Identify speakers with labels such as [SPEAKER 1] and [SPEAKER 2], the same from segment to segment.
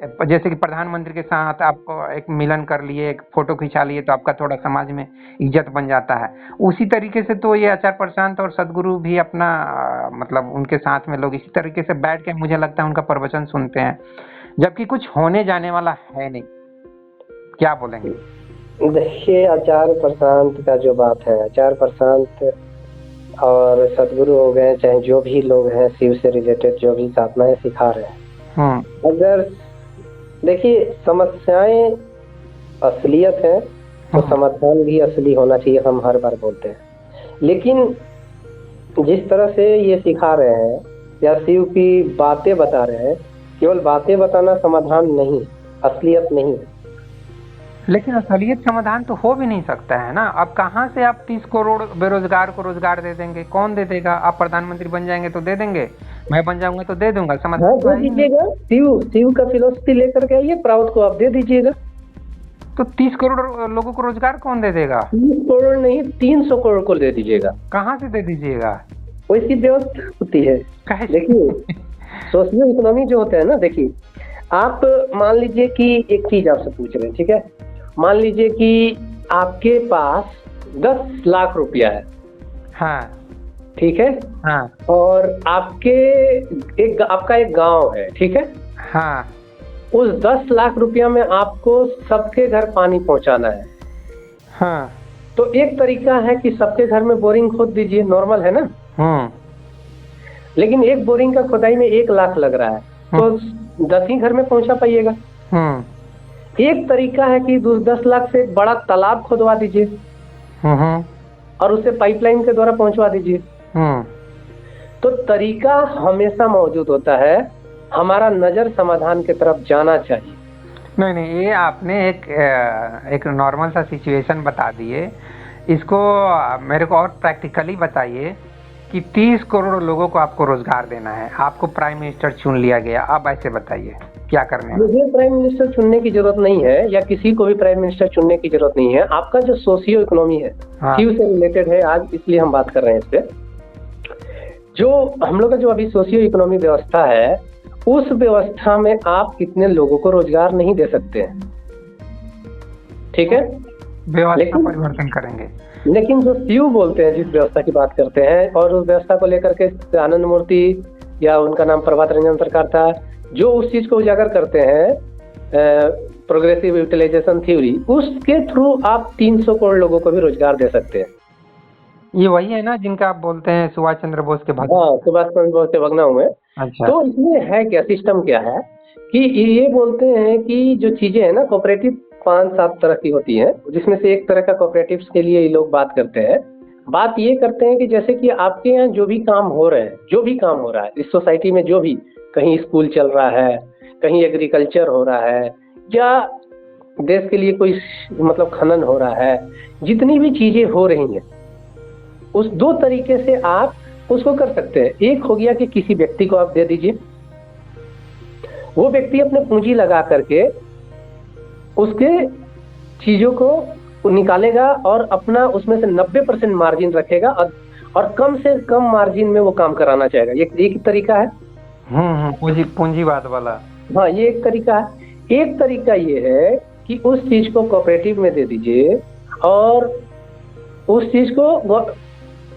[SPEAKER 1] जैसे कि प्रधानमंत्री के साथ आप एक मिलन कर लिए, एक फोटो खिंचा लिए, तो आपका थोड़ा समाज में इज्जत बन जाता है। उसी तरीके से तो ये आचार्य प्रशांत और सदगुरु भी अपना मतलब उनके साथ में लोग इसी तरीके से बैठ के मुझे लगता है उनका प्रवचन सुनते हैं, जबकि कुछ होने जाने वाला है नहीं। क्या बोलेंगे?
[SPEAKER 2] देखिए, आचार्य प्रशांत का जो बात है, आचार्य प्रशांत और सदगुरु हो गए, चाहे जो भी लोग हैं शिव से रिलेटेड जो भी साधनाएं सिखा रहे हैं, अगर देखिए समस्याएं असलियत है तो समाधान भी असली होना चाहिए, हम हर बार बोलते हैं। लेकिन जिस तरह से ये सिखा रहे हैं या शिव की बातें बता रहे हैं, केवल बातें बताना समाधान नहीं, असलियत नहीं है।
[SPEAKER 1] लेकिन असलियत समाधान तो हो भी नहीं सकता है ना। अब कहाँ से आप 30 करोड़ बेरोजगार को रोजगार दे देंगे? कौन दे देगा? आप प्रधानमंत्री बन जाएंगे तो दे देंगे, मैं बन जाऊंगा तो दे दूंगा, समाधान
[SPEAKER 2] दे दीजिएगा। शिव का फिलोसफी लेकर के आइए, प्राउड को आप दे दीजिएगा।
[SPEAKER 1] तो 30 करोड़ लोगों को रोजगार कौन दे देगा?
[SPEAKER 2] 30 करोड़ नहीं, 300 करोड़ को दे दीजिएगा।
[SPEAKER 1] कहाँ से दे दीजिएगा?
[SPEAKER 2] वैसी व्यवस्था होती है। देखिए सोशल इकोनॉमी जो होता है ना, देखिए आप मान लीजिए कि एक चीज आपसे पूछ रहे हैं, ठीक है, मान लीजिए कि आपके पास 10 लाख रुपया है।
[SPEAKER 1] हाँ
[SPEAKER 2] ठीक है।
[SPEAKER 1] हाँ।
[SPEAKER 2] और आपका एक गांव है, ठीक है।
[SPEAKER 1] हाँ।
[SPEAKER 2] उस 10 लाख रुपया में आपको सबके घर पानी पहुंचाना है।
[SPEAKER 1] हाँ।
[SPEAKER 2] तो एक तरीका है कि सबके घर में बोरिंग खोद दीजिए, नॉर्मल है ना। लेकिन एक बोरिंग का खोदाई में 1 लाख लग रहा है, तो 10 ही घर में पहुंचा पाइएगा। एक तरीका है कि 10 लाख से एक बड़ा तालाब खोदवा दीजिए और उसे पाइपलाइन के द्वारा पहुंचवा दीजिए। तो तरीका हमेशा मौजूद होता है, हमारा नजर समाधान की तरफ जाना चाहिए।
[SPEAKER 1] नहीं, ये आपने एक नॉर्मल सा सिचुएशन बता दिए, इसको मेरे को और प्रैक्टिकली बताइए कि 30 करोड़ लोगों को आपको रोजगार देना है, आपको प्राइम मिनिस्टर चुन लिया गया, अब ऐसे बताइए क्या करना है?
[SPEAKER 2] मुझे प्राइम मिनिस्टर चुनने की जरूरत नहीं है, या किसी को भी प्राइम मिनिस्टर चुनने की जरूरत नहीं है। आपका जो सोशियो इकोनॉमी है, शिव से रिलेटेड है आज, इसलिए हम बात कर रहे हैं इस पे। जो हम लोग का जो अभी सोशियो इकोनॉमी व्यवस्था है, उस व्यवस्था में आप इतने लोगों को रोजगार नहीं दे सकते हैं, ठीक है।
[SPEAKER 1] व्यवस्था परिवर्तन करेंगे।
[SPEAKER 2] लेकिन जो शिव बोलते हैं, जिस व्यवस्था की बात करते हैं, और उस व्यवस्था को लेकर के आनंद मूर्ति या उनका नाम प्रभात रंजन सरकार था, जो उस चीज को उजागर करते हैं, प्रोग्रेसिव यूटिलाइजेशन थ्योरी, उसके थ्रू आप 300 करोड़ लोगों को भी रोजगार दे सकते हैं।
[SPEAKER 1] ये वही है ना जिनका आप बोलते हैं सुभाष चंद्र बोस के भगना?
[SPEAKER 2] हाँ, सुभाष चंद्र बोस के भगना हुए।
[SPEAKER 1] अच्छा।
[SPEAKER 2] तो इसमें है क्या, सिस्टम क्या है कि ये बोलते हैं कि जो चीजें है ना, कोऑपरेटिव 5-7 तरह की होती हैं, जिसमें से एक तरह का कोऑपरेटिव्स के लिए ये लोग बात करते हैं। बात ये करते हैं कि जैसे कि आपके यहाँ जो भी काम हो रहे हैं, जो भी काम हो रहा है इस सोसाइटी में, जो भी कहीं स्कूल चल रहा है, कहीं एग्रीकल्चर हो रहा है, या देश के लिए कोई मतलब खनन हो रहा है, जितनी भी चीजें हो रही हैं, उस 2 तरीके से आप उसको कर सकते हैं। एक हो गया कि किसी व्यक्ति को आप दे दीजिए, वो व्यक्ति अपने पूंजी लगा करके उसके चीजों को निकालेगा और अपना उसमें से 90% मार्जिन रखेगा, और कम से कम मार्जिन में वो काम कराना चाहेगा। ये एक तरीका है।
[SPEAKER 1] पूंजीवाद वाला।
[SPEAKER 2] हाँ, ये एक तरीका है। एक तरीका ये है कि उस चीज को कोऑपरेटिव में दे दीजिए और उस चीज को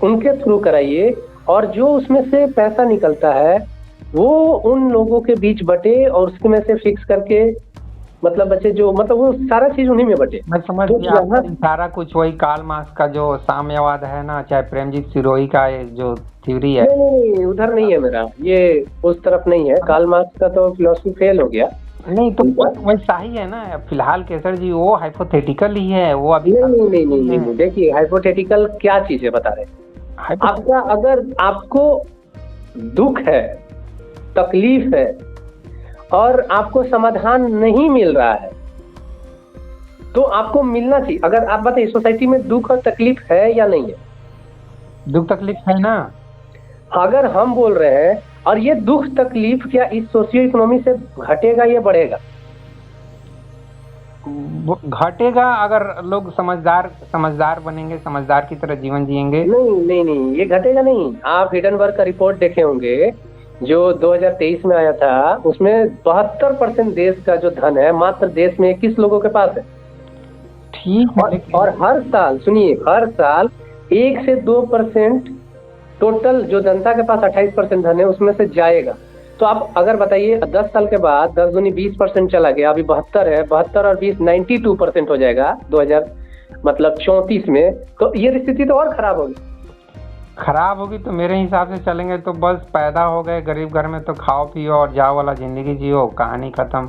[SPEAKER 2] उनके थ्रू कराइए, और जो उसमें से पैसा निकलता है वो उन लोगों के बीच बटे, और उसके में से फिक्स करके मतलब बचे जो, मतलब वो सारा चीज उन्हीं में बटे।
[SPEAKER 1] मैं समझ गया, सारा कुछ वही कार्ल मार्क्स का जो साम्यवाद है ना, चाहे प्रेमजीत सिरोही का जो थ्योरी है।
[SPEAKER 2] नहीं, उधर नहीं है मेरा, ये उस तरफ नहीं है। कार्ल मार्क्स का तो फिलॉसफी फेल हो गया।
[SPEAKER 1] नहीं तो वैसा ही है ना फिलहाल केसर जी, वो हाइपोथेटिकल ही है वो अभी।
[SPEAKER 2] नहीं, देखिए हाइपोथेटिकल क्या चीज है बता रहे हैं। आपका अगर आपको दुख है, तकलीफ है और आपको समाधान नहीं मिल रहा है, तो आपको मिलना चाहिए। अगर आप बताइए सोसाइटी में दुख और तकलीफ है या नहीं है?
[SPEAKER 1] दुख तकलीफ है ना।
[SPEAKER 2] अगर हम बोल रहे हैं, और ये दुख तकलीफ क्या इस सोशियो इकोनॉमी से घटेगा या बढ़ेगा?
[SPEAKER 1] घटेगा, अगर लोग समझदार बनेंगे, समझदार की तरह जीवन जिएंगे।
[SPEAKER 2] नहीं, ये घटेगा नहीं। आप हिडनबर्ग का रिपोर्ट देखे होंगे जो 2023 में आया था उसमें 72% देश का जो धन है मात्र देश में 21 लोगों के पास है।
[SPEAKER 1] ठीक है,
[SPEAKER 2] और हर साल सुनिए, हर साल 1 से 2% टोटल जो जनता के पास 28% धन है उसमें से जाएगा। तो आप अगर बताइए 10 साल के बाद 10 दूनी 20% चला गया, अभी 72 है, 72 और 20 92% हो जाएगा 2000 मतलब 34 में, तो ये स्थिति तो और खराब होगी।
[SPEAKER 1] खराब होगी तो मेरे हिसाब से चलेंगे तो बस पैदा हो गए गरीब घर में तो खाओ पियो और जाओ वाला जिंदगी जियो, कहानी खत्म।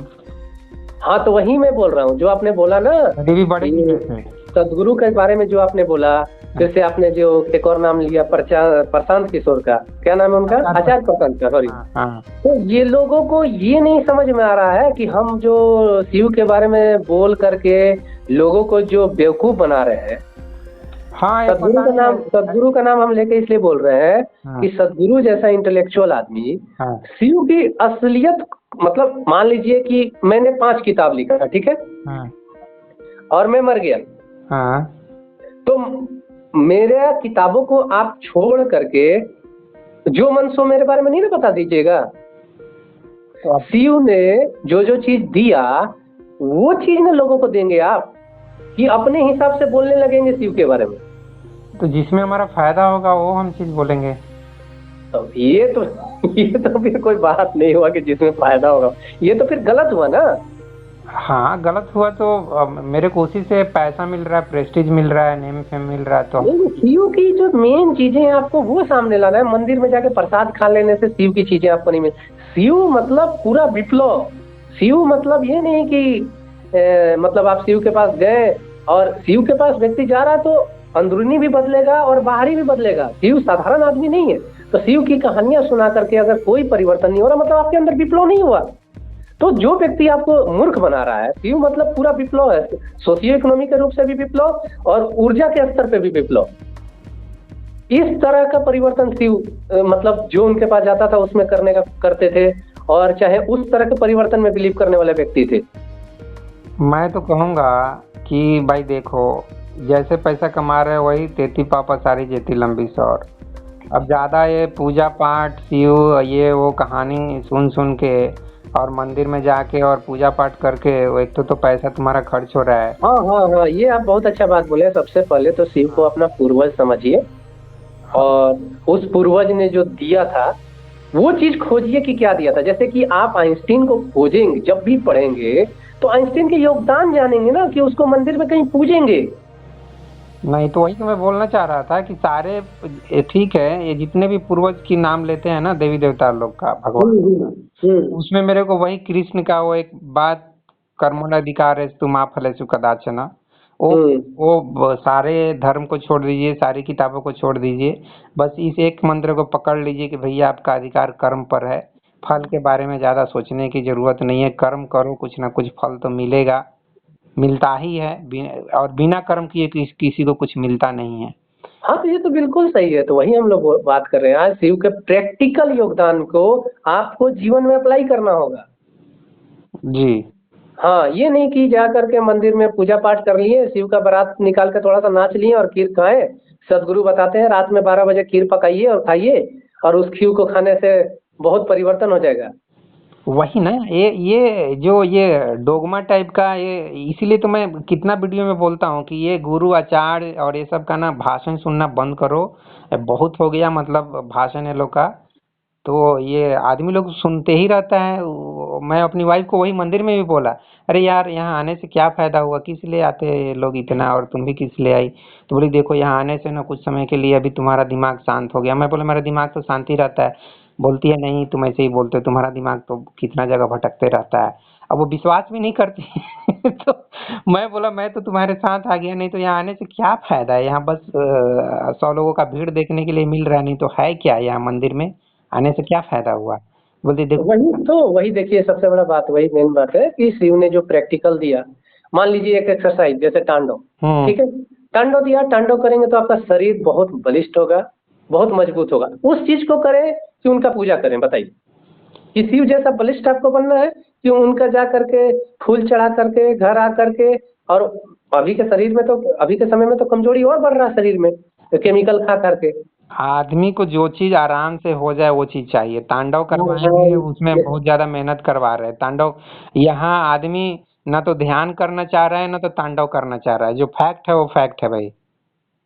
[SPEAKER 2] हाँ तो वही मैं बोल रहा हूँ, जो आपने बोला ना
[SPEAKER 1] भी बढ़ेगी कैसे?
[SPEAKER 2] सदगुरु के बारे में जो आपने बोला, जैसे आपने जो एक और नाम लिया प्रशांत किशोर का, क्या नाम है उनका, आचार्य प्रशांत का, सॉरी। तो ये लोगों को ये नहीं समझ में आ रहा है कि हम जो शिव के बारे में बोल करके लोगों को जो बेवकूफ बना रहे हैं।
[SPEAKER 1] हाँ,
[SPEAKER 2] सदगुरु का नाम हम लेके इसलिए बोल रहे हैं कि सदगुरु जैसा इंटेलेक्चुअल आदमी शिव की असलियत, मतलब मान लीजिए कि मैंने 5 किताब लिखा था, ठीक है, और मैं मर गया, तो मेरे किताबों को आप छोड़ करके जो मन सो मेरे बारे में नहीं ना बता दीजिएगा। तो शिव ने जो जो चीज दिया वो चीज ना लोगों को देंगे आप, कि अपने हिसाब से बोलने लगेंगे शिव के बारे में।
[SPEAKER 1] तो जिसमें हमारा फायदा होगा वो हम चीज बोलेंगे।
[SPEAKER 2] तो ये तो फिर कोई बात नहीं हुआ कि जिसमें फायदा होगा, ये तो फिर गलत हुआ ना।
[SPEAKER 1] हाँ गलत हुआ तो मेरे को उसी से पैसा मिल रहा है, प्रेस्टीज मिल रहा है, नेम फेम मिल रहा है। तो
[SPEAKER 2] शिव की जो मेन चीजें हैं आपको वो सामने लाना है। मंदिर में जाके प्रसाद खा लेने से शिव की चीजें आपको नहीं मिल। शिव मतलब पूरा विप्लव। शिव मतलब ये नहीं कि मतलब आप शिव के पास गए और शिव के पास व्यक्ति जा रहा है तो अंदरूनी भी बदलेगा और बाहरी भी बदलेगा। शिव साधारण आदमी नहीं है। तो शिव की कहानियां सुना करके अगर कोई परिवर्तन नहीं हो रहा, मतलब आपके अंदर विप्लव नहीं हुआ। तो जो व्यक्ति आपको मूर्ख बना रहा है, शिव मतलब पूरा विप्लव है, सोशियो इकोनॉमिक के रूप से भी विप्लव और ऊर्जा के स्तर पे भी विप्लव। इस तरह का परिवर्तन शिव मतलब जो उनके पास जाता था उसमें करते थे, और चाहे उस तरह के परिवर्तन में बिलीव करने वाले व्यक्ति थे।
[SPEAKER 1] मैं तो कहूँगा कि भाई देखो, जैसे पैसा कमा रहे वही तेती पापा सारी जेती लंबी सौर। अब ज़्यादा ये पूजा पाठ शिव ये वो कहानी सुन के और मंदिर में जाके और पूजा पाठ करके एक तो पैसा तुम्हारा खर्च हो रहा है।
[SPEAKER 2] हाँ, ये आप बहुत अच्छा बात बोले। सबसे पहले तो शिव को अपना पूर्वज समझिए, और उस पूर्वज ने जो दिया था वो चीज खोजिए कि क्या दिया था। जैसे कि आप आइंस्टीन को खोजेंगे, जब भी पढ़ेंगे तो आइंस्टीन के योगदान जानेंगे ना, कि उसको मंदिर में कहीं पूजेंगे
[SPEAKER 1] नहीं। तो वही तो मैं बोलना चाह रहा था कि सारे ठीक है, ये जितने भी पूर्वज की नाम लेते हैं ना देवी देवता लोग का, भगवान, उसमें मेरे को वही कृष्ण का वो एक बात, कर्मोनाधिकार है तुम आप फलेषु कदाचन, वो सारे धर्म को छोड़ दीजिए, सारी किताबों को छोड़ दीजिए, बस इस एक मंत्र को पकड़ लीजिए कि भैया आपका अधिकार कर्म पर है, फल के बारे में ज्यादा सोचने की जरूरत नहीं है, कर्म करो कुछ ना कुछ फल तो मिलेगा, मिलता ही है, और बिना कर्म किए किसी को कुछ मिलता नहीं है।
[SPEAKER 2] हाँ तो ये तो बिल्कुल सही है। तो वही हम लोग बात कर रहे हैं आज, शिव के प्रैक्टिकल योगदान को आपको जीवन में अप्लाई करना होगा
[SPEAKER 1] जी।
[SPEAKER 2] हाँ, ये नहीं कि जा करके मंदिर में पूजा पाठ कर लिए, शिव का बारात निकाल के थोड़ा सा नाच लिए और खीर खाए। सदगुरु बताते हैं रात में 12 बजे खीर पकाइए और खाइए, और उस खीर को खाने से बहुत परिवर्तन हो जाएगा।
[SPEAKER 1] वही ना, ये डोगमा टाइप का, ये इसीलिए तो मैं कितना वीडियो में बोलता हूँ कि ये गुरु आचार्य और ये सब का ना भाषण सुनना बंद करो, बहुत हो गया मतलब भाषण है लोग का। तो ये आदमी लोग सुनते ही रहता है। मैं अपनी वाइफ को वही मंदिर में भी बोला, अरे यार यहाँ आने से क्या फायदा हुआ, किस लिए आते हैं लोग इतना, और तुम भी किस लिए आई। तो बोली देखो यहाँ आने से ना कुछ समय के लिए अभी तुम्हारा दिमाग शांत हो गया। मैं बोला मेरा दिमाग तो शांति रहता है। बोलती है नहीं तुम ऐसे ही बोलते हो, तुम्हारा दिमाग तो कितना जगह भटकते रहता है। अब वो विश्वास भी नहीं करती तो मैं बोला मैं तो तुम्हारे साथ आ गया, नहीं तो यहाँ आने से क्या फायदा है, यहाँ बस 100 लोगों का भीड़ देखने के लिए मिल रहा है, नहीं तो है क्या यहाँ मंदिर में आने से क्या फायदा हुआ। बोलती देखो
[SPEAKER 2] वही देखिए, सबसे बड़ा बात वही मेन बात है कि शिव ने जो प्रैक्टिकल दिया। मान लीजिए एक एक्सरसाइज जैसे तांडव, ठीक है, तांडव दिया, तांडव करेंगे तो आपका शरीर बहुत बलिष्ठ होगा, बहुत मजबूत होगा। उस चीज को करें कि उनका पूजा करें, बताइए कि शिव जैसा बलिष्ठ आपको बनना है कि उनका जा करके फूल चढ़ा करके घर आ करके। और अभी के शरीर में तो, अभी के समय में तो कमजोरी और बढ़ रहा है शरीर में, तो केमिकल खा करके।
[SPEAKER 1] आदमी को जो चीज आराम से हो जाए वो चीज चाहिए। तांडव
[SPEAKER 2] हाँ
[SPEAKER 1] करवाएंगे उसमें
[SPEAKER 2] हाँ।
[SPEAKER 1] बहुत ज्यादा मेहनत करवा रहे हैं तांडव। यहाँ आदमी ना तो ध्यान करना चाह रहा है ना तो तांडव करना चाह रहा है। जो फैक्ट है वो फैक्ट है भाई।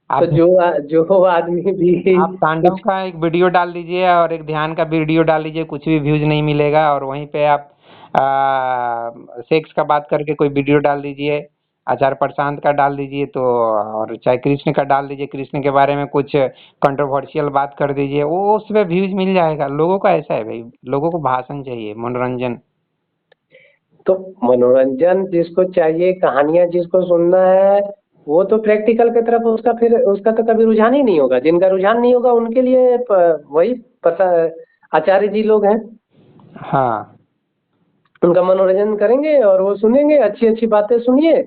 [SPEAKER 2] तो
[SPEAKER 1] आप
[SPEAKER 2] जो आदमी भी
[SPEAKER 1] आप तांडव
[SPEAKER 2] कुछ
[SPEAKER 1] का एक वीडियो डाल दीजिए और एक ध्यान का वीडियो डाल दीजिए, कुछ भी व्यूज नहीं मिलेगा। और वहीं पे आप सेक्स का बात करके कोई वीडियो डाल दीजिए, आचार्य प्रशांत का डाल दीजिए तो, और चाहे कृष्ण का डाल दीजिए, कृष्ण के बारे में कुछ कंट्रोवर्शियल बात कर दीजिए, वो उसमें व्यूज मिल जाएगा। लोगों का ऐसा है भाई, लोगों को भाषण चाहिए, मनोरंजन।
[SPEAKER 2] तो मनोरंजन जिसको चाहिए, कहानियां जिसको सुनना है, वो तो प्रैक्टिकल की तरफ उसका फिर उसका तो कभी रुझान ही नहीं होगा। जिनका रुझान नहीं होगा उनके लिए वही पता आचार्य जी लोग हैं।
[SPEAKER 1] हाँ।
[SPEAKER 2] उनका मनोरंजन करेंगे और वो सुनेंगे, अच्छी अच्छी बातें सुनिए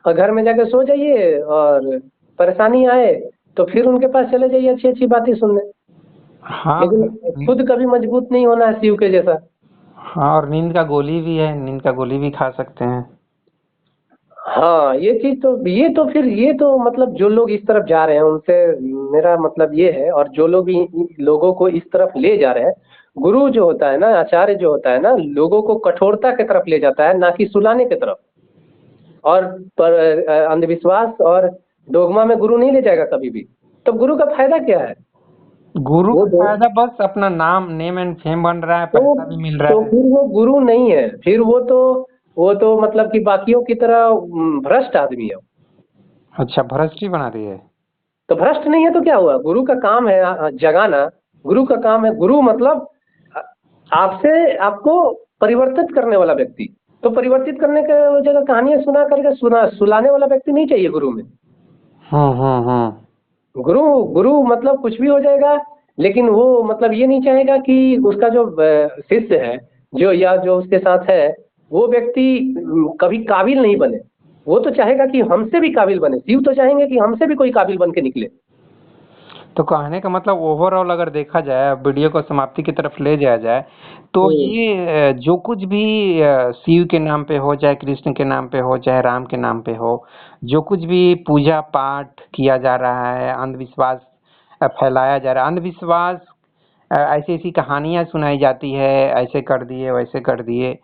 [SPEAKER 2] और घर में जाकर सो जाइए। और परेशानी आए तो फिर उनके पास चले जाइए अच्छी अच्छी बातें सुनने।
[SPEAKER 1] हाँ।
[SPEAKER 2] लेकिन खुद कभी मजबूत नहीं होना है शिव के जैसा।
[SPEAKER 1] हाँ, और नींद का गोली भी है, नींद का गोली भी खा सकते हैं।
[SPEAKER 2] हाँ, ये तो मतलब जो लोग इस तरफ जा रहे हैं उनसे मेरा मतलब ये है। और जो लोग लोगों को इस तरफ ले जा रहे हैं, गुरु जो होता है ना, आचार्य जो होता है ना, लोगों को कठोरता की तरफ ले जाता है, ना कि सुलाने की तरफ। और पर अंधविश्वास और डोगमा में गुरु नहीं ले जाएगा कभी भी। तो गुरु का फायदा क्या है?
[SPEAKER 1] गुरु
[SPEAKER 2] वो
[SPEAKER 1] का
[SPEAKER 2] दो
[SPEAKER 1] फायदा बस अपना नाम, नेम एंड फेम बन रहा है,
[SPEAKER 2] तो
[SPEAKER 1] पैसा भी मिल रहा
[SPEAKER 2] तो
[SPEAKER 1] है।
[SPEAKER 2] फिर वो गुरु नहीं है, फिर वो तो मतलब कि बाकियों की तरह भ्रष्ट आदमी है।
[SPEAKER 1] अच्छा, भ्रष्ट ही बना दिए।
[SPEAKER 2] तो भ्रष्ट नहीं है तो क्या हुआ? गुरु का काम है जगाना। गुरु का काम है, गुरु मतलब अ, आपसे आपको परिवर्तित करने वाला व्यक्ति। तो परिवर्तित करने के जगह कहानियां सुना करके सुलाने वाला व्यक्ति नहीं चाहिए गुरु में।
[SPEAKER 1] हम्म।
[SPEAKER 2] गुरु गुरु मतलब कुछ भी हो जाएगा, लेकिन वो मतलब ये नहीं चाहेगा कि उसका जो शिष्य है, जो या जो उसके साथ है, वो व्यक्ति कभी काबिल नहीं बने। वो तो चाहेगा कि हमसे भी काबिल बने। शिव तो चाहेंगे कि हमसे भी कोई काबिल बन के निकले।
[SPEAKER 1] तो कहने का मतलब ओवरऑल अगर देखा जाए, वीडियो को समाप्ति की तरफ ले जाया जाए, तो
[SPEAKER 2] हम्म।
[SPEAKER 1] ये जो कुछ भी शिव के नाम पे हो, चाहे कृष्ण के नाम पे हो, चाहे राम के नाम पे हो, जो कुछ भी पूजा पाठ किया जा रहा है, अंधविश्वास फैलाया जा रहा है, अंधविश्वास ऐसी ऐसी कहानियां सुनाई जाती है, ऐसे कर दिए वैसे कर दिए,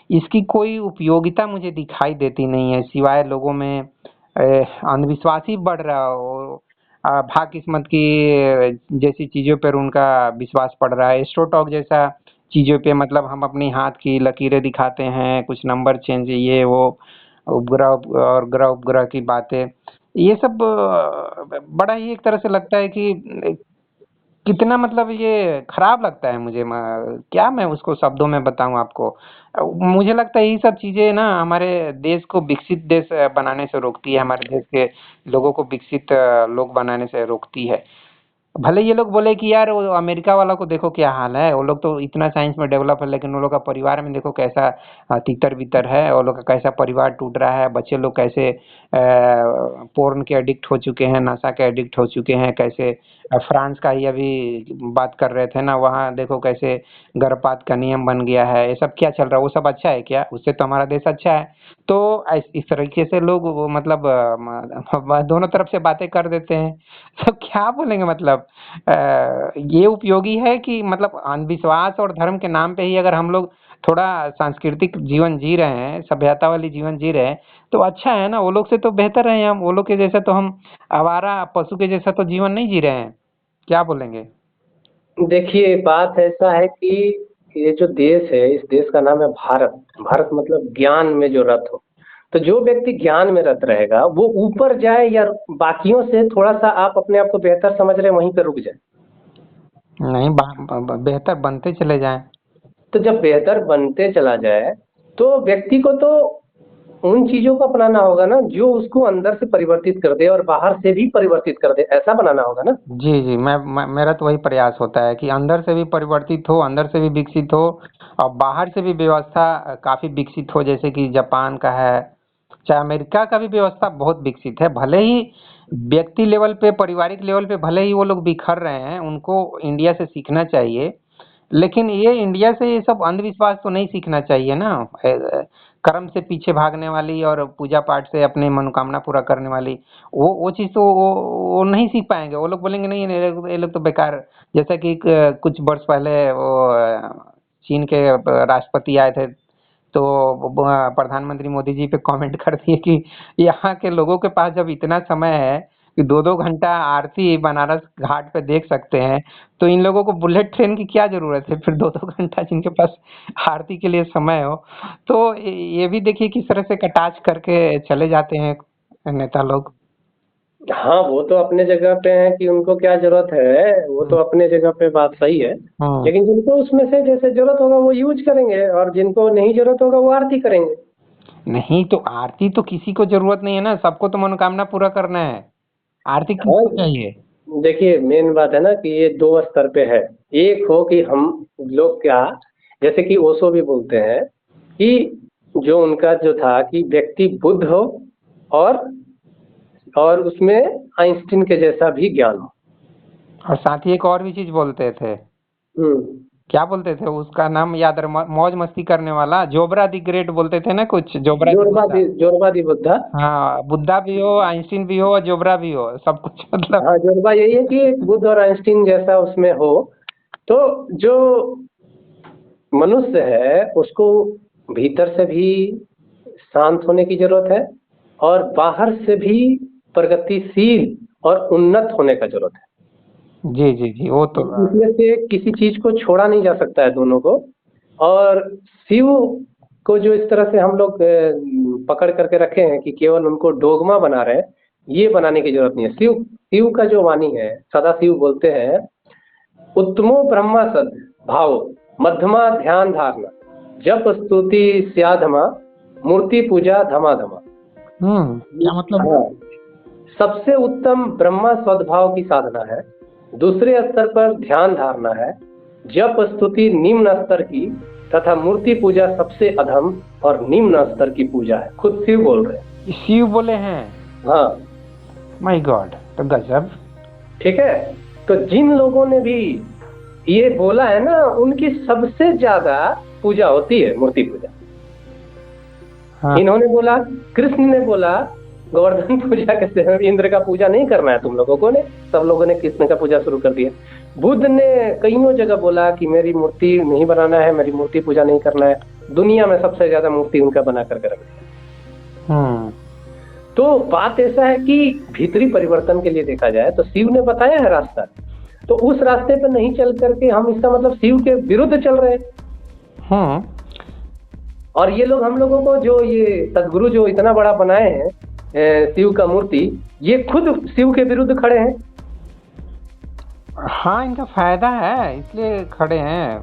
[SPEAKER 1] इसकी कोई उपयोगिता मुझे दिखाई देती नहीं है, सिवाय लोगों में अंधविश्वास ही बढ़ रहा हो। भाग किस्मत की जैसी चीजों पर उनका विश्वास पड़ रहा है, एस्ट्रोटॉक जैसा चीजों पे, मतलब हम अपनी हाथ की लकीरें दिखाते हैं, कुछ नंबर चेंज, ये वो, उपग्रह और ग्रह उपग्रह की बातें, ये सब बड़ा ही एक तरह से लगता है कि कितना, मतलब ये खराब लगता है मुझे। क्या मैं उसको शब्दों में बताऊं आपको। मुझे लगता है ये सब चीजें ना हमारे देश को विकसित देश बनाने से रोकती है, हमारे देश के लोगों को विकसित लोग बनाने से रोकती है। भले ये लोग बोले कि यार वो अमेरिका वाला को देखो क्या हाल है, वो लोग तो इतना साइंस में डेवलप है, लेकिन वो लोग का परिवार में देखो कैसा तितर बितर है, वो लोग का कैसा परिवार टूट रहा है, बच्चे लोग कैसे पोर्न के एडिक्ट हो चुके हैं, नशा के एडिक्ट हो चुके हैं, कैसे फ्रांस का ही अभी बात कर रहे थे ना, वहाँ देखो कैसे गर्भपात का नियम बन गया है। ये सब क्या चल रहा है? वो सब अच्छा है क्या? उससे तो हमारा देश अच्छा है। तो इस तरीके से लोग वो मतलब दोनों तरफ से बातें कर देते हैं। तो क्या बोलेंगे मतलब, ये उपयोगी है कि मतलब अंधविश्वास और धर्म के नाम पे ही अगर हम लोग थोड़ा सांस्कृतिक जीवन जी रहे हैं, सभ्यता वाली जीवन जी रहे हैं, तो अच्छा है ना। वो लोग से तो बेहतर है हम, वो लोग के जैसा तो हम आवारा पशु के जैसा तो जीवन नहीं जी रहे हैं। क्या बोलेंगे?
[SPEAKER 2] देखिए, बात ऐसा है कि ये जो देश है, इस देश का नाम है भारत। भारत मतलब ज्ञान में जो रत हो। तो जो व्यक्ति ज्ञान में रत रहेगा वो ऊपर जाए या बाकियों से थोड़ा सा आप अपने आप को बेहतर समझ रहे हैं वहीं पे रुक जाए।
[SPEAKER 1] नहीं, बेहतर बनते चले जाएं।
[SPEAKER 2] तो जब बेहतर बनते चला जाए तो व्यक्ति को तो उन चीजों को अपनाना होगा ना जो उसको अंदर से परिवर्तित कर दे और बाहर से भी परिवर्तित कर दे, ऐसा बनाना होगा ना।
[SPEAKER 1] जी जी, मेरा तो वही प्रयास होता है कि अंदर से भी परिवर्तित हो, अंदर से भी विकसित हो, और बाहर से भी व्यवस्था काफी विकसित हो, जैसे कि जापान का है, चाहे अमेरिका का भी व्यवस्था बहुत विकसित है। भले ही व्यक्ति लेवल पे, पारिवारिक लेवल पे भले ही वो लोग बिखर रहे हैं, उनको इंडिया से सीखना चाहिए। लेकिन ये इंडिया से ये सब अंधविश्वास तो नहीं सीखना चाहिए ना। कर्म से पीछे भागने वाली और पूजा पाठ से अपनी मनोकामना पूरा करने वाली, वो चीज तो वो नहीं सीख पाएंगे। वो लोग बोलेंगे नहीं ये लोग तो बेकार। जैसा कि कुछ वर्ष पहले वो चीन के राष्ट्रपति आए थे, तो प्रधानमंत्री मोदी जी पे कमेंट कर दिए कि यहाँ के लोगों के पास जब इतना समय है कि 2-2 घंटा आरती बनारस घाट पे देख सकते हैं, तो इन लोगों को बुलेट ट्रेन की क्या जरूरत है फिर 2-2 घंटा जिनके पास आरती के लिए समय हो। तो ये भी देखिए किस तरह से कटाक्ष करके चले जाते हैं नेता लोग।
[SPEAKER 2] हाँ, वो तो अपने जगह पे है कि उनको क्या जरूरत है, वो तो अपने जगह पे बात सही है।
[SPEAKER 1] हम्म।
[SPEAKER 2] लेकिन जिनको उसमें से जैसे जरूरत होगा वो यूज करेंगे, और जिनको नहीं जरूरत होगा वो आरती करेंगे।
[SPEAKER 1] नहीं तो आरती तो किसी को जरूरत नहीं है ना, सबको तो मनोकामना पूरा करना है। आरती
[SPEAKER 2] हाँ,
[SPEAKER 1] किसको चाहिए?
[SPEAKER 2] देखिए मेन बात है ना कि ये दो स्तर पे है। एक हो कि हम लोग क्या, जैसे कि ओशो भी बोलते हैं कि जो उनका जो था कि व्यक्ति बुद्ध हो और उसमें आइंस्टीन के जैसा भी ज्ञान हो।
[SPEAKER 1] और साथ ही एक और भी चीज बोलते थे।
[SPEAKER 2] हम्म।
[SPEAKER 1] क्या बोलते थे उसका नाम याद है? मौज मस्ती करने वाला जोबरा दी ग्रेट बोलते थे ना, कुछ जोबरा दी बुद्धा।
[SPEAKER 2] जोरबा दी बुद्धा।
[SPEAKER 1] हाँ, बुद्धा भी हो, आइंस्टीन भी हो और जोबरा भी हो, सब कुछ मतलब।
[SPEAKER 2] हाँ, जोरबा यही है कि बुद्ध और आइंस्टीन जैसा उसमें हो। तो जो मनुष्य है उसको भीतर से भी शांत होने की जरूरत है, और बाहर से भी प्रगतिशील और उन्नत होने का जरूरत है।
[SPEAKER 1] जी जी जी, वो तो
[SPEAKER 2] इसमें से किसी चीज को छोड़ा नहीं जा सकता है, दोनों को। और शिव को जो इस तरह से हम लोग पकड़ करके रखे हैं कि केवल उनको डोगमा बना रहे हैं, ये बनाने की जरूरत नहीं है। शिव शिव का जो वाणी है, सदा शिव बोलते हैं, उत्तमो ब्रह्मा सद भाव मध्यमा ध्यान धारणा जप स्तुति स्याधमा मूर्ति पूजा धमा धमा।
[SPEAKER 1] क्या मतलब?
[SPEAKER 2] हाँ, सबसे उत्तम ब्रह्मा सद्भाव की साधना है, दूसरे स्तर पर ध्यान धारणा है, जप स्तुति निम्न स्तर की, तथा मूर्ति पूजा सबसे अधम और निम्न स्तर की पूजा है। खुद शिव बोल रहे हैं।
[SPEAKER 1] शिव बोले हैं?
[SPEAKER 2] हाँ,
[SPEAKER 1] माय गॉड, तो गजब।
[SPEAKER 2] ठीक है। तो जिन लोगों ने भी ये बोला है ना, उनकी सबसे ज्यादा पूजा होती है मूर्ति पूजा।
[SPEAKER 1] हाँ।
[SPEAKER 2] इन्होंने बोला, कृष्ण ने बोला गोवर्धन पूजा के इंद्र का पूजा नहीं करना है तुम लोगों ने, सब लोगों ने कृष्ण का पूजा शुरू कर दिया। बुद्ध ने कईयों जगह बोला कि मेरी मूर्ति नहीं बनाना है, मेरी मूर्ति पूजा नहीं करना है। दुनिया में सबसे ज्यादा मूर्ति उनका बना करके रख दिया। तो बात ऐसा है कि भीतरी परिवर्तन के लिए देखा जाए तो शिव ने बताया है रास्ता, तो उस रास्ते पर नहीं चल करके हम, इसका मतलब शिव के विरुद्ध चल रहे हैं। और ये लोग हम लोगों को, जो ये सदगुरु जो इतना बड़ा बनाए हैं शिव का मूर्ति, ये खुद शिव के विरुद्ध खड़े हैं।
[SPEAKER 1] हाँ, इनका फायदा है इसलिए खड़े हैं।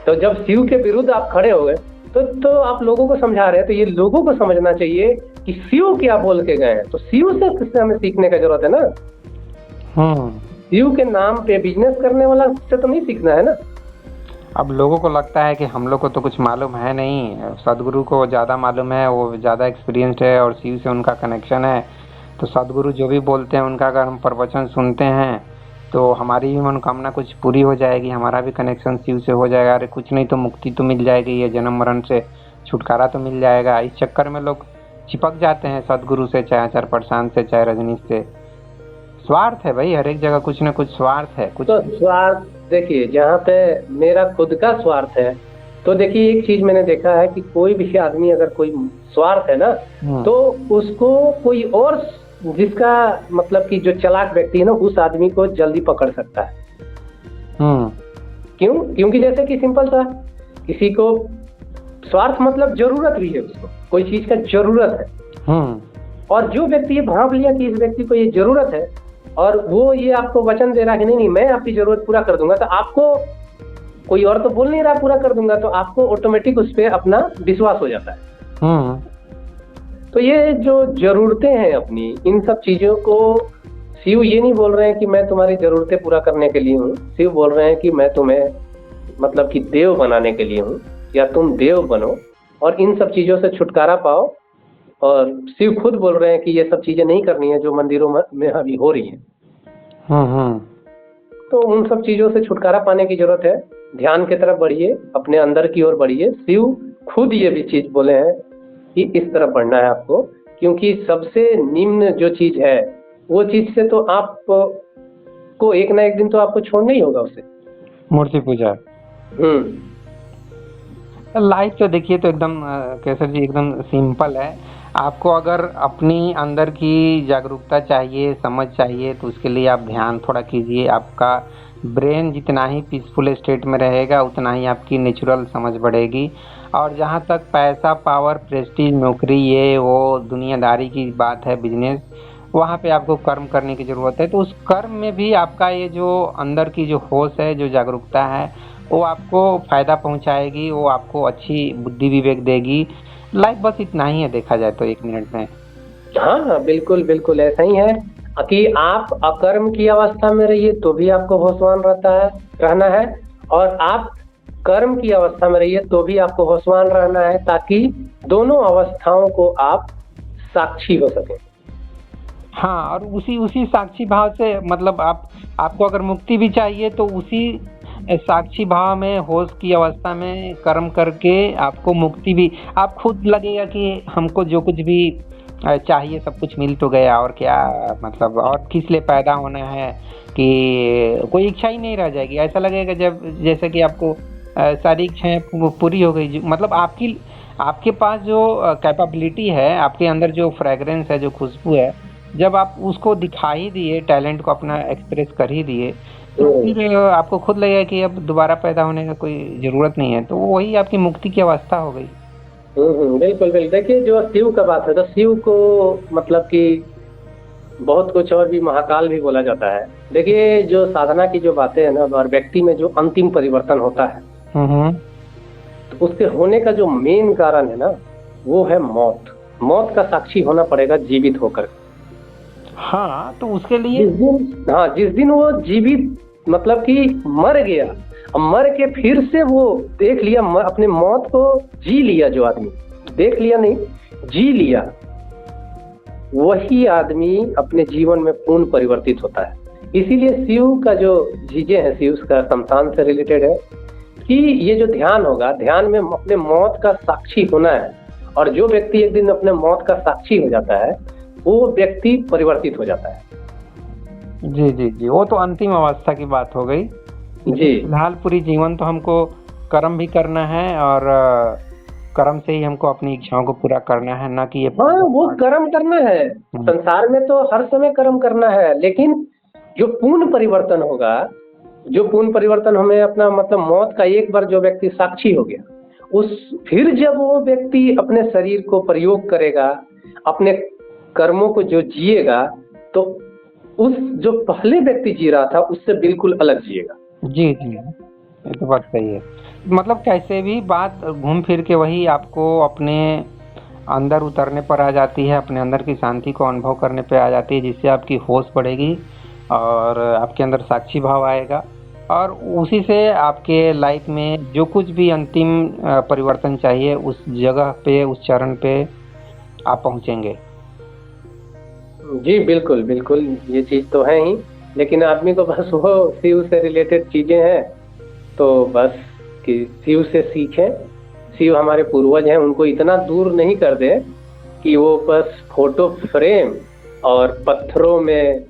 [SPEAKER 2] तो जब शिव के विरुद्ध आप खड़े हो गए तो आप लोगों को समझा रहे हैं, तो ये लोगों को समझना चाहिए कि शिव क्या बोल के गए हैं। तो शिव से हमें सीखने का जरूरत है ना। शिव के नाम पे बिजनेस करने वाला से तो नहीं सीखना है ना।
[SPEAKER 1] अब लोगों को लगता है कि हम लोग को तो कुछ मालूम है नहीं, सदगुरु को ज़्यादा मालूम है, वो ज़्यादा एक्सपीरियंस्ड है और शिव से उनका कनेक्शन है। तो सदगुरु जो भी बोलते हैं उनका अगर हम प्रवचन सुनते हैं तो हमारी भी मनोकामना कुछ पूरी हो जाएगी, हमारा भी कनेक्शन शिव से हो जाएगा। अरे कुछ नहीं तो मुक्ति तो मिल जाएगी, ये जन्म मरण से छुटकारा तो मिल जाएगा। इस चक्कर में लोग चिपक जाते हैं सदगुरु से, चाहे आचार्य प्रशांत से, चाहे रजनीश से। स्वार्थ है भाई, हर एक जगह कुछ न कुछ स्वार्थ है। कुछ
[SPEAKER 2] तो स्वार्थ, देखिए जहाँ पे मेरा खुद का स्वार्थ है, तो देखिए एक चीज मैंने देखा है कि कोई भी आदमी अगर कोई स्वार्थ है ना, तो उसको कोई और, जिसका मतलब कि जो चालाक व्यक्ति है ना, उस आदमी को जल्दी पकड़ सकता है। क्यों? क्योंकि जैसे कि सिंपल सा, किसी को स्वार्थ मतलब जरूरत भी है, उसको कोई चीज का जरूरत है। और जो व्यक्ति ये भांप लिया कि इस व्यक्ति को ये जरूरत है, और वो ये आपको वचन दे रहा है कि नहीं मैं आपकी जरूरत पूरा कर दूंगा, तो आपको कोई और तो बोल नहीं रहा पूरा कर दूंगा, तो आपको ऑटोमेटिक उस पर अपना विश्वास हो जाता है। तो ये जो जरूरतें हैं अपनी, इन सब चीजों को शिव ये नहीं बोल रहे हैं कि मैं तुम्हारी जरूरतें पूरा करने के लिए हूँ। शिव बोल रहे हैं कि मैं तुम्हें मतलब कि देव बनाने के लिए हूँ, या तुम देव बनो और इन सब चीजों से छुटकारा पाओ। और शिव खुद बोल रहे हैं कि ये सब चीजें नहीं करनी है जो मंदिरों में अभी हो रही है। तो उन सब चीजों से छुटकारा पाने की जरूरत है। ध्यान की तरफ बढ़िए, अपने अंदर की ओर बढ़िए। शिव खुद ये भी चीज बोले हैं कि इस तरफ बढ़ना है आपको, क्योंकि सबसे निम्न जो चीज है वो चीज से तो आप को एक ना एक दिन तो आपको छोड़ना ही होगा उसे।
[SPEAKER 1] मूर्ति पूजा। लाइफ तो देखिए तो एकदम केसर जी एकदम सिंपल है। आपको अगर अपनी अंदर की जागरूकता चाहिए, समझ चाहिए, तो उसके लिए आप ध्यान थोड़ा कीजिए। आपका ब्रेन जितना ही पीसफुल स्टेट में रहेगा उतना ही आपकी नेचुरल समझ बढ़ेगी। और जहाँ तक पैसा, पावर, प्रेस्टीज, नौकरी, ये वो दुनियादारी की बात है, बिजनेस, वहाँ पे आपको कर्म करने की ज़रूरत है। तो उस कर्म में भी आपका ये जो अंदर की जो होश है, जो जागरूकता है, वो आपको फ़ायदा पहुँचाएगी, वो आपको अच्छी बुद्धि विवेक देगी। लाइफ बस इतना ही है देखा जाए तो 1 मिनट में।
[SPEAKER 2] हाँ हाँ, बिल्कुल बिल्कुल ऐसा ही है कि आप अकर्म की अवस्था में रहिए तो भी आपको होशवान रहना है, और आप कर्म की अवस्था में रहिए तो भी आपको होशवान रहना है, ताकि दोनों अवस्थाओं को आप साक्षी हो सके।
[SPEAKER 1] हाँ, और उसी उसी साक्षी भाव से मतलब आपको अगर मुक्ति भी चाहिए तो उसी साक्षी भाव में, होश की अवस्था में कर्म करके आपको मुक्ति भी, आप खुद लगेगा कि हमको जो कुछ भी चाहिए सब कुछ मिल तो गया, और क्या मतलब और किस लिए पैदा होना है, कि कोई इच्छा ही नहीं रह जाएगी। ऐसा लगेगा जब जैसे कि आपको सारी इच्छाएं पूरी हो गई। मतलब आपके पास जो कैपेबिलिटी है, आपके अंदर जो फ्रेग्रेंस है, जो खुशबू है, जब आप उसको दिखा ही दिए, टैलेंट को अपना एक्सप्रेस कर ही दिए, तो फिर आपको खुद लगेगा कि अब दोबारा पैदा होने का कोई जरूरत नहीं है। तो वही आपकी मुक्ति की अवस्था हो गई।
[SPEAKER 2] बिल्कुल बिल्कुल। देखिए, जो शिव का बात है तो शिव को मतलब कि बहुत कुछ और भी महाकाल भी बोला जाता है। देखिए, जो साधना की जो बातें है ना, और व्यक्ति में जो अंतिम परिवर्तन होता है, तो उसके होने का जो मेन कारण है ना, वो है मौत। मौत का साक्षी होना पड़ेगा जीवित होकर।
[SPEAKER 1] हाँ, तो उसके लिए
[SPEAKER 2] जिस दिन वो जीवित मतलब कि मर गया, अब मर के फिर से वो देख लिया, अपने मौत को जी लिया, जो आदमी देख लिया नहीं, जी लिया, वही आदमी अपने जीवन में पूर्ण परिवर्तित होता है। इसीलिए शिव का जो चीजें हैं, शिव का शमशान से रिलेटेड है कि ये जो ध्यान होगा, ध्यान में अपने मौत का साक्षी होना है, और जो व्यक्ति एक दिन अपने मौत का साक्षी हो जाता है वो व्यक्ति परिवर्तित हो जाता है।
[SPEAKER 1] जी जी जी, वो तो अंतिम अवस्था की बात हो गई जी। फिलहाल पूरी जीवन तो हमको कर्म भी करना है, और कर्म से ही हमको अपनी इच्छाओं को पूरा करना है, ना कि ये
[SPEAKER 2] वो कर्म करना है। संसार में तो हर समय कर्म करना है, लेकिन जो पूर्ण परिवर्तन होगा, जो पूर्ण परिवर्तन हमें अपना मतलब मौत का एक बार जो व्यक्ति साक्षी हो गया, फिर जब वो व्यक्ति अपने शरीर को प्रयोग करेगा, अपने कर्मों को जो जिएगा, तो उस जो पहले व्यक्ति जी रहा था उससे बिल्कुल अलग जिएगा।
[SPEAKER 1] जी जी, ये तो बात सही है। मतलब कैसे भी बात घूम फिर के वही आपको अपने अंदर उतरने पर आ जाती है, अपने अंदर की शांति को अनुभव करने पे आ जाती है, जिससे आपकी होश बढ़ेगी और आपके अंदर साक्षी भाव आएगा, और उसी से आपके लाइफ में जो कुछ भी अंतिम परिवर्तन चाहिए उस जगह पे, उस चरण पे आप पहुंचेंगे।
[SPEAKER 2] जी बिल्कुल बिल्कुल, ये चीज तो है ही, लेकिन आदमी को बस वो शिव से रिलेटेड चीजें हैं, तो बस कि शिव से सीखें। शिव हमारे पूर्वज हैं, उनको इतना दूर नहीं कर दें कि वो बस फोटो फ्रेम और पत्थरों में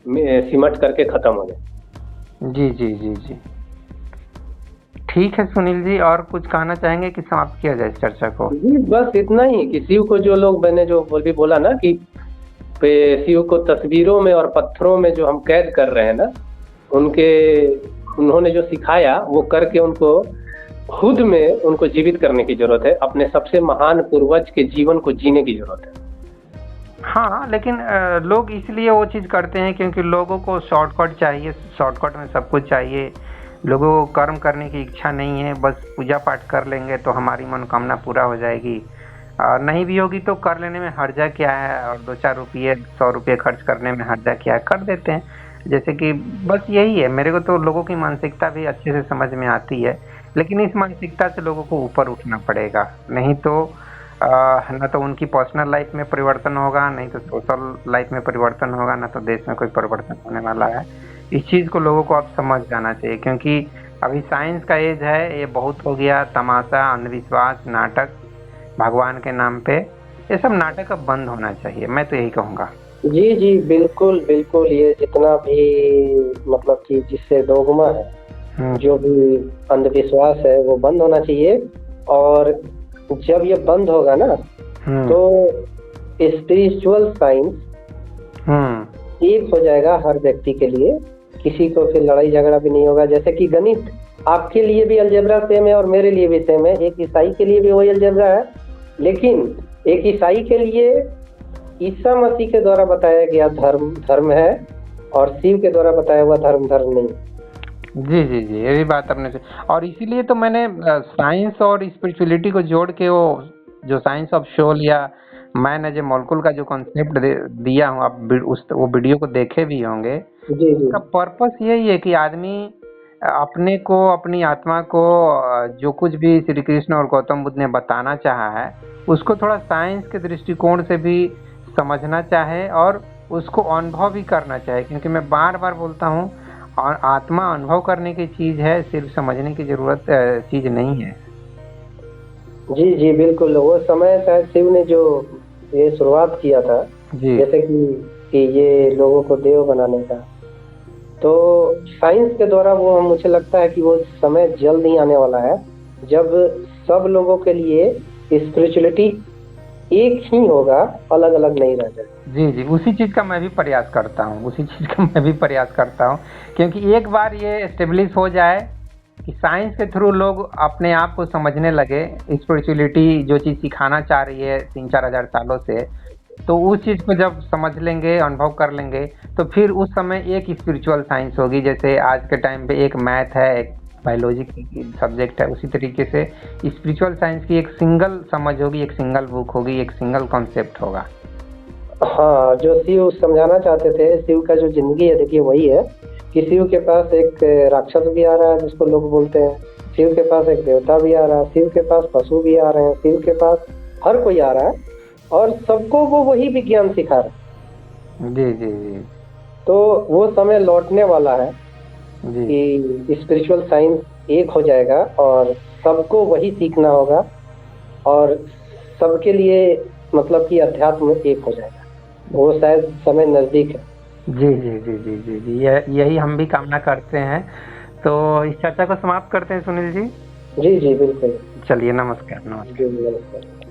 [SPEAKER 2] सिमट करके खत्म हो जाए।
[SPEAKER 1] जी जी जी जी, ठीक है सुनील जी, और कुछ कहना चाहेंगे कि समाप्त किया जाए इस चर्चा को?
[SPEAKER 2] जी बस इतना ही कि शिव को जो लोग, मैंने जो बोला ना कि शिव को तस्वीरों में और पत्थरों में जो हम कैद कर रहे हैं ना, उन्होंने जो सिखाया वो करके उनको खुद में उनको जीवित करने की जरूरत है। अपने सबसे महान पूर्वज के जीवन को जीने की जरूरत है।
[SPEAKER 1] हाँ, लेकिन लोग इसलिए वो चीज़ करते हैं क्योंकि लोगों को शॉर्टकट चाहिए, शॉर्टकट में सब कुछ चाहिए। लोगों को कर्म करने की इच्छा नहीं है, बस पूजा पाठ कर लेंगे तो हमारी मनोकामना पूरा हो जाएगी, और नहीं भी होगी तो कर लेने में हर्जा क्या है, और 2-4 रुपये 100 रुपये खर्च करने में हर्जा क्या है, कर देते हैं। जैसे कि बस यही है, मेरे को तो लोगों की मानसिकता भी अच्छे से समझ में आती है, लेकिन इस मानसिकता से लोगों को ऊपर उठना पड़ेगा, नहीं तो ना तो उनकी पर्सनल लाइफ में परिवर्तन होगा, नहीं तो सोशल लाइफ में परिवर्तन होगा, ना तो देश में कोई परिवर्तन होने वाला है। इस चीज़ को लोगों को अब समझ जाना चाहिए, क्योंकि अभी साइंस का एज है, ये बहुत हो गया तमाशा, अंधविश्वास, नाटक भगवान के नाम पे। ये सब नाटक अब बंद होना चाहिए, मैं तो यही कहूँगा।
[SPEAKER 2] जी जी, बिल्कुल बिल्कुल, ये जितना भी मतलब कि जिससे डोगमा है, जो भी अंधविश्वास है, वो बंद होना चाहिए। और जब ये बंद होगा ना, तो स्पिरिचुअल साइंस एक हो जाएगा हर व्यक्ति के लिए। किसी को फिर लड़ाई झगड़ा भी नहीं होगा। जैसे कि गणित आपके लिए भी अलजेब्रा सेम है और मेरे लिए भी सेम है, एक ईसाई के लिए भी वही अलजेब्रा है, लेकिन एक ईसाई के लिए ईसा मसीह के द्वारा बताया गया धर्म धर्म है, और शिव के द्वारा बताया हुआ धर्म धर्म नहीं।
[SPEAKER 1] जी जी जी, ये भी बात आपने और इसीलिए तो मैंने साइंस और स्पिरिचुअलिटी को जोड़ के वो जो साइंस ऑफ सोल या मैन एज ए मॉलिक्यूल का जो कॉन्सेप्ट दिया हूँ, आप वो वीडियो को देखे भी होंगे।
[SPEAKER 2] जी जी,
[SPEAKER 1] का पर्पस यही है कि आदमी अपने को, अपनी आत्मा को जो कुछ भी श्री कृष्ण और गौतम बुद्ध ने बताना चाहा है, उसको थोड़ा साइंस के दृष्टिकोण से भी समझना चाहे और उसको अनुभव भी करना चाहे। क्योंकि मैं बार बार बोलता हूँ, और आत्मा अनुभव करने की चीज है, सिर्फ समझने की जरूरत चीज नहीं है।
[SPEAKER 2] जी जी, बिल्कुल। वो समय शायद शिव ने जो ये शुरुआत किया था,
[SPEAKER 1] जी
[SPEAKER 2] जैसे कि ये लोगों को देव बनाने का, तो साइंस के द्वारा वो मुझे लगता है कि वो समय जल्द ही आने वाला है, जब सब लोगों के लिए स्पिरिचुअलिटी एक ही होगा, अलग अलग नहीं रह जाए।
[SPEAKER 1] जी जी, उसी चीज का मैं भी प्रयास करता हूँ, क्योंकि एक बार ये एस्टेब्लिश हो जाए कि साइंस के थ्रू लोग अपने आप को समझने लगे, स्पिरिचुअलिटी जो चीज़ सिखाना चाह रही है 3-4 हज़ार सालों से, तो उस चीज़ को जब समझ लेंगे, अनुभव कर लेंगे, तो फिर उस समय एक स्पिरिचुअल साइंस होगी। जैसे आज के टाइम पे एक मैथ है, एक बायोलॉजी की सब्जेक्ट है, उसी तरीके से स्पिरिचुअल साइंस की एक सिंगल समझ होगी, एक सिंगल बुक होगी, एक सिंगल कॉन्सेप्ट होगा।
[SPEAKER 2] हाँ, जो शिव समझाना चाहते थे, शिव का जो जिंदगी है, देखिए वही है कि शिव के पास एक राक्षस भी आ रहा है जिसको लोग बोलते हैं, शिव के पास एक देवता भी आ रहा है, शिव के पास पशु भी आ रहे हैं, शिव के पास हर कोई आ रहा है, और सबको वो वही विज्ञान सिखा रहा है।
[SPEAKER 1] जी जी जी
[SPEAKER 2] तो वो समय लौटने वाला है
[SPEAKER 1] जी
[SPEAKER 2] कि स्पिरिचुअल साइंस एक हो जाएगा और सबको वही सीखना होगा, और सबके लिए मतलब कि अध्यात्म एक हो जाएगा। वो शायद समय नजदीक है।
[SPEAKER 1] जी जी जी जी जी जी, यही हम भी कामना करते हैं। तो इस चर्चा को समाप्त करते हैं सुनील जी।
[SPEAKER 2] जी जी, बिल्कुल।
[SPEAKER 1] चलिए, नमस्कार नमस्कार।
[SPEAKER 2] जी, नमस्कार।